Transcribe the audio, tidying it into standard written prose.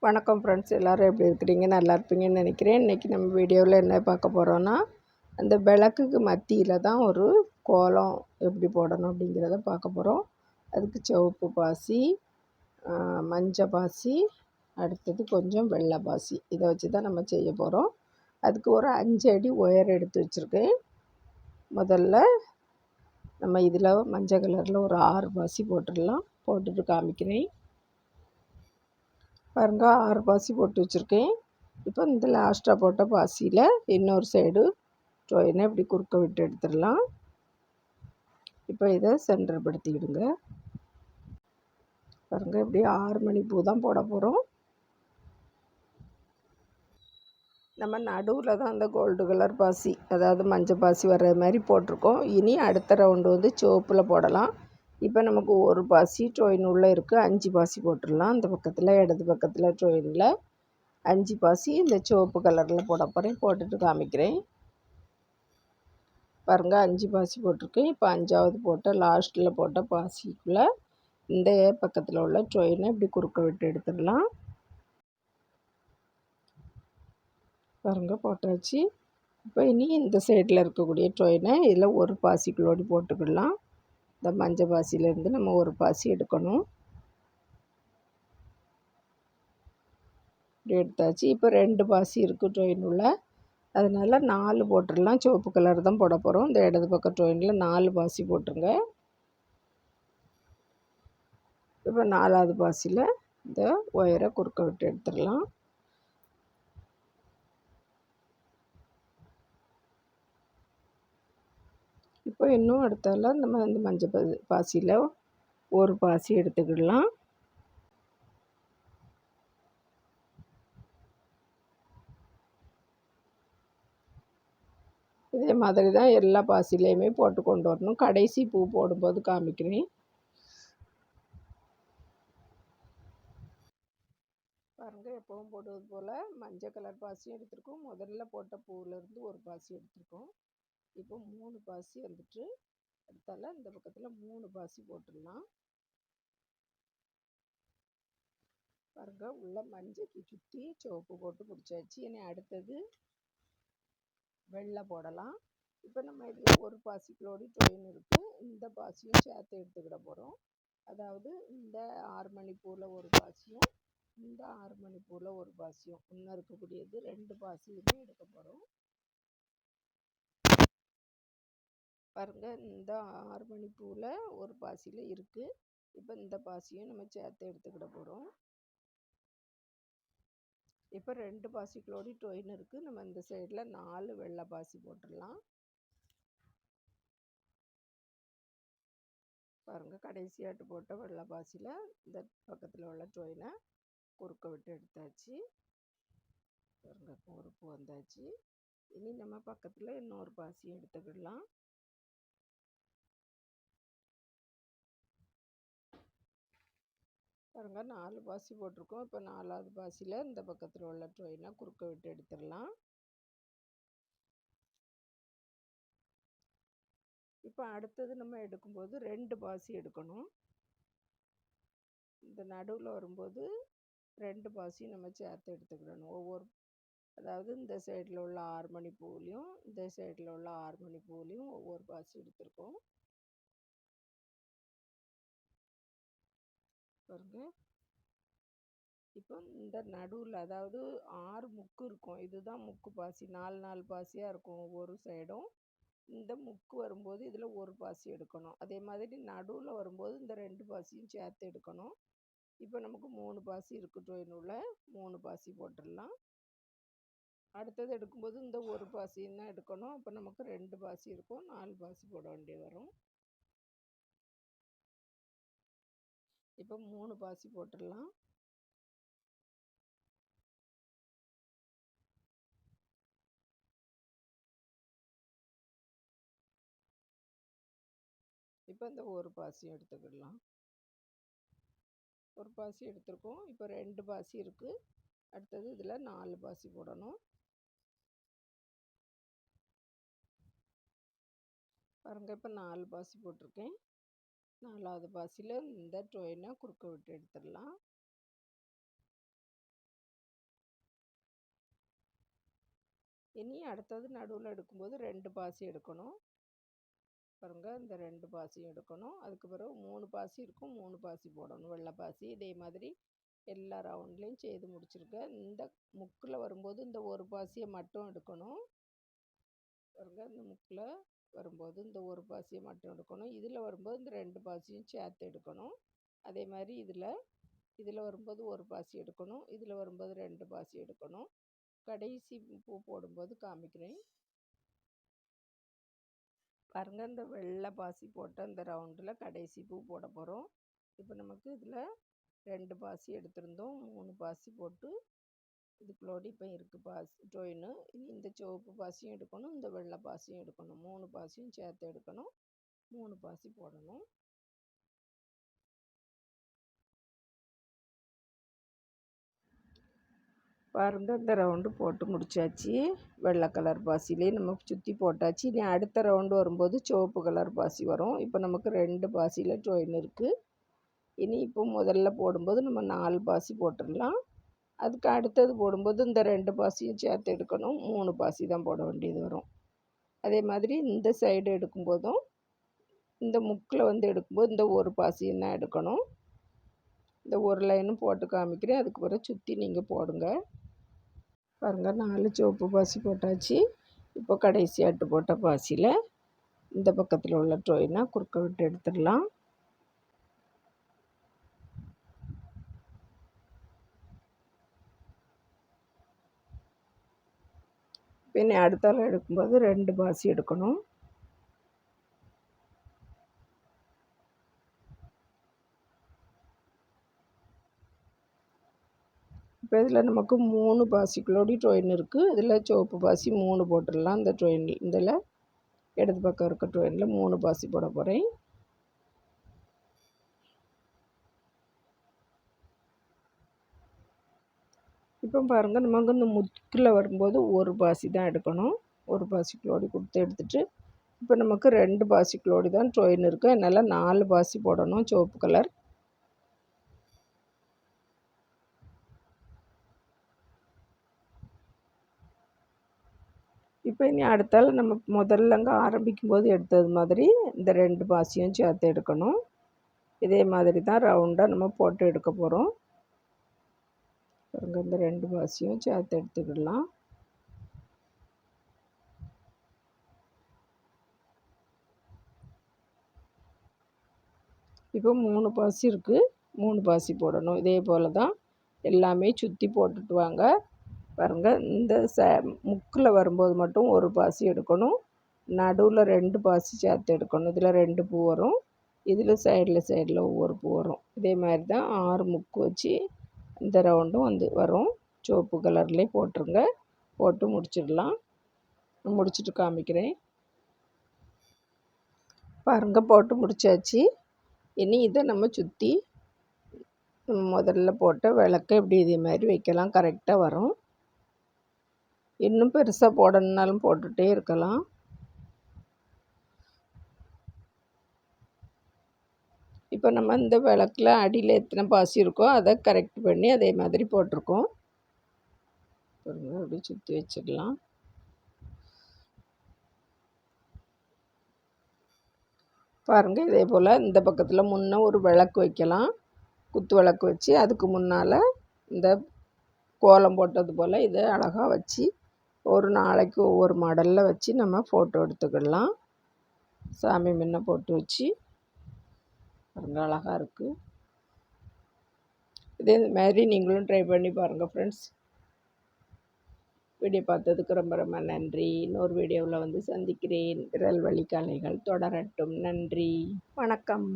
வணக்கம் ஃப்ரெண்ட்ஸ், எல்லோரும் எப்படி இருக்கிறீங்க? நல்லா இருப்பீங்கன்னு நினைக்கிறேன். இன்றைக்கி நம்ம வீடியோவில் என்ன பார்க்க போகிறோன்னா, அந்த விளக்குக்கு மத்தியில் தான் ஒரு கோலம் எப்படி போடணும் அப்படிங்கிறத பார்க்க போகிறோம். அதுக்கு சிவப்பு பாசி, மஞ்சள் பாசி, அடுத்தது கொஞ்சம் வெள்ளை பாசி, இதை வச்சு தான் நம்ம செய்ய போகிறோம். அதுக்கு ஒரு 5 அடி உயரம் எடுத்து வச்சுருக்கேன். முதல்ல நம்ம இதில் மஞ்சள் கலரில் ஒரு 6 பாசி போட்டுடலாம். போட்டுட்டு காமிக்கிறேன். பாருங்க, 6 பாசி போட்டு வச்சுருக்கேன். இப்போ இந்த லாஸ்ட்டாக போட்ட பாசியில் இன்னொரு சைடு டொயினை இப்படி குறுக்க விட்டு எடுத்துடலாம். இப்போ இதை சென்டர் படுத்திக்கிடுங்க. பாருங்கள், இப்படி 6 மணி பூ தான் போட போகிறோம். நம்ம நடுவில் தான் அந்த கோல்டு கலர் பாசி, அதாவது மஞ்சள் பாசி வர்ற மாதிரி போட்டிருக்கோம். இனி அடுத்த ரவுண்டு வந்து சிவப்பில் போடலாம். இப்போ நமக்கு ஒரு பாசி டொயின் உள்ளே இருக்குது. 5 பாசி போட்டுடலாம். அந்த பக்கத்தில் இடது பக்கத்தில் டொயினில் 5 பாசி இந்த சிவப்பு கலரில் போட போகிறேன். போட்டுட்டு காமிக்கிறேன். பாருங்கள், 5 பாசி போட்டிருக்கேன். இப்போ 5ஆவது போட்ட லாஸ்ட்டில் போட்ட பாசிக்குள்ளே இந்த பக்கத்தில் உள்ள டொயினை இப்படி குறுக்க விட்டு எடுத்துடலாம். பாருங்கள், போட்டாச்சு. இப்போ இனி இந்த சைடில் இருக்கக்கூடிய டொயினை இதில் ஒரு பாசிக்குள்ளோடி போட்டுக்கிடலாம். இந்த மஞ்சள் பாசியிலேருந்து நம்ம ஒரு பாசி எடுக்கணும். இப்படி எடுத்தாச்சு. இப்போ 2 பாசி இருக்குது டொயின் உள்ள, அதனால் 4 போட்டுடலாம். சிவப்பு கலர் தான் போட போகிறோம். இந்த இடது பக்கம் டொயினில் 4 பாசி போட்டுருங்க. இப்போ 4ஆவது பாசியில் இந்த ஒயரை குறுக்க விட்டு எடுத்துடலாம். இப்போ இன்னும் அடுத்தால நம்ம இந்த மஞ்சள் பாசியில் ஒரு பாசி எடுத்துக்கிடலாம். இதே மாதிரி தான் எல்லா பாசிலையுமே போட்டு கொண்டு வரணும். கடைசி பூ போடும்போது காமிக்கிறேன். பாருங்கள், எப்பவும் போடுவது போல் மஞ்சள் கலர் பாசியும் எடுத்துருக்கோம். முதல்ல போட்ட பூவிலேருந்து ஒரு பாசி எடுத்துருக்கோம். இப்போ 3 பாசி வந்துட்டு அடுத்தால இந்த பக்கத்தில் 3 பாசி போட்டுடலாம். பாருங்கள், உள்ள மஞ்சளுக்கு சுற்றி சிவப்பு போட்டு பிடிச்சாச்சு. இனி அடுத்தது வெள்ளை போடலாம். இப்போ நம்ம இதில் ஒரு பாசிக்குள்ளோடி டொயின் இருக்குது. இந்த பாசியும் சேர்த்து எடுத்துக்கிட போகிறோம். அதாவது இந்த 6 மணி பூவில் ஒரு பாசியும் இந்த 6 மணி பூவில் ஒரு பாசியும் இன்னும் இருக்கக்கூடியது 2 பாசியுமே எடுக்க போகிறோம். பாருங்கள், இந்த 6 மணி பூவில் ஒரு பாசியில் இருக்குது. இப்போ இந்த பாசியும் நம்ம சேர்த்து எடுத்துக்கிட போகிறோம். இப்போ 2 பாசிக்குள்ளோடி டொயின் இருக்குது. நம்ம இந்த சைடில் 4 வெள்ளை பாசி போட்டுடலாம். பாருங்கள், கடைசியாட்டு போட்ட வெள்ளை பாசியில் இந்த பக்கத்தில் உள்ள டொயினை குறுக்க விட்டு எடுத்தாச்சு. பாருங்கள், ஒரு பூ வந்தாச்சு. இனி நம்ம பக்கத்தில் இன்னொரு பாசி எடுத்துக்கிடலாம். பாருங்கள், 4 பாசி போட்டிருக்கோம். இப்போ 4ஆவது பாசியில் இந்த பக்கத்தில் உள்ள டொயினை குறுக்க விட்டு எடுத்துடலாம். இப்போ அடுத்தது நம்ம எடுக்கும்போது 2 பாசி எடுக்கணும். இந்த நடுவில் வரும்போது 2 பாசி நம்ம சேர்த்து எடுத்துக்கிடணும். அதாவது இந்த சைடில் உள்ள 6 மணி பூவிலையும் இந்த சைடில் உள்ள 6 மணி பூவிலையும் ஒவ்வொரு பாசி எடுத்துருக்கோம். பாருங்கள், இப்போ இந்த நடுவில் அதாவது 6 முக்கு இருக்கும். இதுதான் முக்கு பாசி. 4 பாசியாக இருக்கும் ஒவ்வொரு சைடும். இந்த முக்கு வரும்போது இதில் ஒரு பாசி எடுக்கணும். அதே மாதிரி நடுவில் வரும்போது இந்த 2 பாசியும் சேர்த்து எடுக்கணும். இப்போ நமக்கு 3 பாசி இருக்கட்டும். இன்னுள்ள 3 பாசி போட்டுடலாம். அடுத்தது எடுக்கும்போது இந்த ஒரு பாசியும் தான் எடுக்கணும். அப்போ நமக்கு 2 பாசி இருக்கும். 4 பாசி போட வேண்டிய வரும். இப்போ 3 பாசி போட்டுடலாம். இப்போ இந்த ஒரு பாசியும் எடுத்துக்கிடலாம். ஒரு பாசி எடுத்துருக்கோம். இப்போ 2 பாசி இருக்குது. அடுத்தது இதில் 4 பாசி போடணும். பாருங்கள், இப்போ 4 பாசி போட்டிருக்கேன். 4ஆவது பாசியில் இந்த டொயினை குறுக்க விட்டு எடுத்துடலாம். இனி அடுத்தது நடுவில் எடுக்கும்போது 2 பாசி எடுக்கணும். பாருங்கள், இந்த 2 பாசியும் எடுக்கணும். அதுக்கு பிறகு 3 பாசி இருக்கும், 3 பாசி போடணும், வெள்ளை பாசி. இதே மாதிரி எல்லா ரவுண்ட்லேயும் செய்து முடிச்சிருக்கேன். இந்த முக்கில் வரும்போது இந்த ஒரு பாசியை மட்டும் எடுக்கணும். பாருங்கள், இந்த முக்கில் வரும்போது இந்த ஒரு பாசியை மட்டும் எடுக்கணும். இதில் வரும்போது இந்த 2 பாசியும் சேர்த்து எடுக்கணும். அதே மாதிரி இதில் வரும்போது ஒரு பாசி எடுக்கணும், இதில் வரும்போது 2 பாசி எடுக்கணும். கடைசி பூ போடும்போது காமிக்கிறேன். பாருங்கள், இந்த வெள்ளை பாசி போட்ட இந்த ரவுண்டில் கடைசி பூ போட போகிறோம். இப்போ நமக்கு இதில் 2 பாசி எடுத்திருந்தோம், 3 பாசி போட்டு இதுக்குள்ளோடு இப்போ இருக்குது பாசி ஜாயின். இனி இந்த சிவப்பு பாசியும் எடுக்கணும், இந்த வெள்ளை பாசியும் எடுக்கணும், 3 பாசியும் சேர்த்து எடுக்கணும், 3 பாசி போடணும். பாருங்கள், இந்த ரவுண்டு போட்டு முடிச்சாச்சு. வெள்ளை கலர் பாசிலே நமக்கு சுற்றி போட்டாச்சு. இனி அடுத்த ரவுண்டு வரும்போது சிவப்பு கலர் பாசி வரும். இப்போ நமக்கு 2 பாசியில் ஜாயின் இருக்குது. இனி இப்போ முதல்ல போடும்போது நம்ம 4 பாசி போட்டுடலாம். அதுக்கு அடுத்தது போடும்போது இந்த 2 பாசியும் சேர்த்து எடுக்கணும், 3 பாசி தான் போட வேண்டியது வரும். அதே மாதிரி இந்த சைடு எடுக்கும்போதும் இந்த முக்கில் எடுக்கும்போது இந்த ஒரு பாசியும் தான் எடுக்கணும். இந்த ஒரு லைனும் போட்டு காமிக்கிறேன், அதுக்கு பிறகு சுற்றி நீங்கள் போடுங்க. பாருங்கள், 4 சிவப்பு பாசி போட்டாச்சு. இப்போ கடைசி அட்டு போட்ட பாசியில் இந்த பக்கத்தில் உள்ள ட்ரோயினா குறுக்க விட்டு எடுத்துடலாம். பின்ன அடுத்தால எடுக்கும்போது 2 பாசி எடுக்கணும். இப்போ இதில் நமக்கு 3 பாசிக்குள்ளோடி ட்ரோயின் இருக்குது. இதில் சிவப்பு பாசி 3 போட்டுடலாம். இந்த ட்ரோயின் இதில் இடது பக்கம் இருக்க ட்ரோயினில் 3 பாசி போட போகிறேன். இப்போ பாருங்கள், நமக்கு இந்த முக்கில் வரும்போது ஒரு பாசி தான் எடுக்கணும். ஒரு பாசிக்குள்ளோடி கொடுத்து எடுத்துகிட்டு இப்போ நமக்கு 2 பாசிக்குள்ளோடி தான் ட்ரோயின் இருக்குது. அதனால் 4 பாசி போடணும் சிவப்பு கலர். இப்போ இனி அடுத்தால் நம்ம முதல்ல அங்கே ஆரம்பிக்கும்போது எடுத்தது மாதிரி இந்த 2 பாசியும் சேர்த்து எடுக்கணும். இதே மாதிரி தான் ரவுண்டாக நம்ம போட்டு எடுக்க போகிறோம். பாருங்க, இந்த 2 பாசியும் சேர்த்து எடுத்துக்கிடலாம். இப்போ 3 பாசி இருக்குது, 3 பாசி போடணும். இதே போல் தான் எல்லாமே சுற்றி போட்டுட்டு வாங்க. பாருங்கள், இந்த முக்கில் வரும்போது மட்டும் ஒரு பாசி எடுக்கணும், நடுவில் 2 பாசி சேர்த்து எடுக்கணும். இதில் 2 பூ வரும், இதில் சைடில் ஒவ்வொரு பூ வரும். இதே மாதிரி தான் 6 முக்கு வச்சு இந்த ரவுண்டும் வரும். சிவப்பு கலர்லேயே போட்டுருங்க. போட்டு முடிச்சிடலாம். முடிச்சுட்டு காமிக்கிறேன். பாருங்கள், போட்டு முடிச்சாச்சு. இனி இதை நம்ம சுற்றி முதல்ல போட்ட விளக்க இப்படி இதே மாதிரி வைக்கலாம், கரெக்டாக வரும். இன்னும் பெருசாக போடணுன்னாலும் போட்டுகிட்டே இருக்கலாம். இப்போ நம்ம இந்த விளக்கில் அடியில் எத்தனை பாசி இருக்கோ அதை கரெக்ட் பண்ணி அதே மாதிரி போட்டிருக்கோம். அப்படி சுற்றி வச்சிடலாம். பாருங்கள், இதே போல் இந்த பக்கத்தில் முன்னே ஒரு விளக்கு வைக்கலாம், குத்து விளக்கு வச்சு அதுக்கு முன்னால் இந்த கோலம் போட்டது போல் இதை அழகாக வச்சு ஒரு நாளைக்கு ஒவ்வொரு மாடலில் வச்சு நம்ம ஃபோட்டோ எடுத்துக்கிடலாம். சாமி முன்ன போட்டு வச்சு பாருங்க, அழகாக இருக்குது. இதே மாதிரி நீங்களும் ட்ரை பண்ணி பாருங்கள் ஃப்ரெண்ட்ஸ். வீடியோ பார்த்ததுக்கு ரொம்ப ரொம்ப நன்றி. இன்னொரு வீடியோவில் சந்திக்கிறேன். விரல் வலி கலைகள் தொடரட்டும். நன்றி, வணக்கம்.